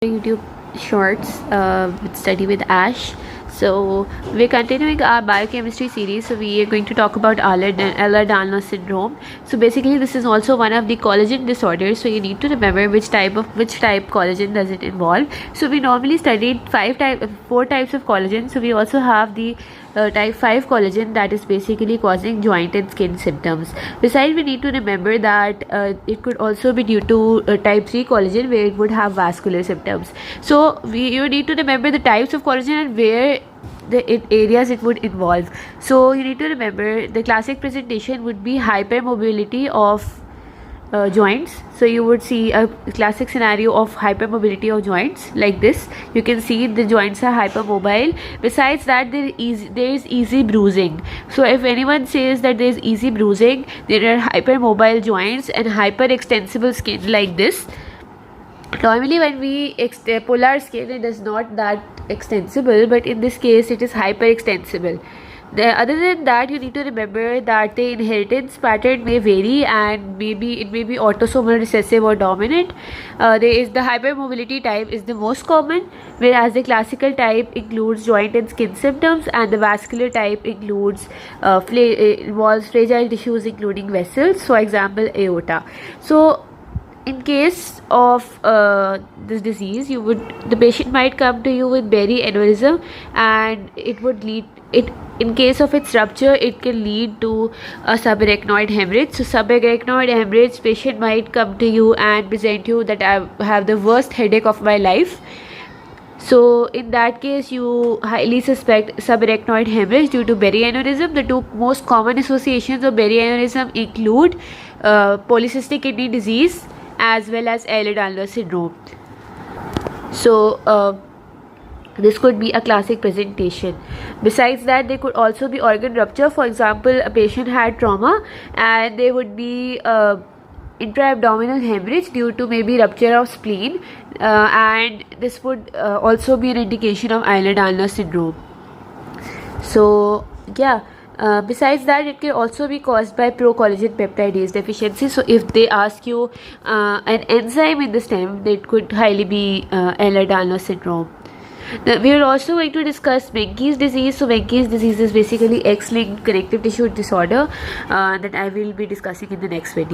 YouTube shorts with Study with Ash. So we're continuing our biochemistry series. So we are going to talk about Ehlers-Danlos syndrome. So basically, this is also one of the collagen disorders. So you need to remember which type collagen does it involve. So we normally studied four types of collagen. So we also have the type 5 collagen that is basically causing joint and skin symptoms. Besides, we need to remember that it could also be due to type 3 collagen where it would have vascular symptoms. So you need to remember the types of collagen and where the areas it would involve. So you need to remember the classic presentation would be hypermobility of joints. So you would see a classic scenario of hypermobility of joints like this. You can see the joints are hypermobile. Besides that, there is easy bruising. So if anyone says that there is easy bruising, there are hypermobile joints and hyperextensible skin like this. Normally when we pull our skin, it is not that extensible, but in this case it is hyperextensible. Other than that, you need to remember that the inheritance pattern may vary, and it may be autosomal recessive or dominant. There is the hypermobility type is the most common, whereas the classical type includes joint and skin symptoms, and the vascular type includes involves fragile tissues including vessels, for example aorta. So in case of this disease, the patient might come to you with berry aneurysm, and in case of its rupture, it can lead to a subarachnoid hemorrhage. So subarachnoid hemorrhage, patient might come to you and present you that I have the worst headache of my life. So in that case, you highly suspect subarachnoid hemorrhage due to berry aneurysm. The two most common associations of berry aneurysm include polycystic kidney disease as well as Ehlers-Danlos syndrome. So this could be a classic presentation. Besides that, there could also be organ rupture. For example, a patient had trauma and there would be intra-abdominal hemorrhage due to maybe rupture of spleen, and this would also be an indication of Ehlers-Danlos syndrome. So yeah. Besides that, it can also be caused by procollagen peptidase deficiency. So if they ask you an enzyme in the stem, it could highly be Ehlers-Danlos syndrome. Now, we are also going to discuss Menkes disease. So Menkes disease is basically X-linked connective tissue disorder that I will be discussing in the next video.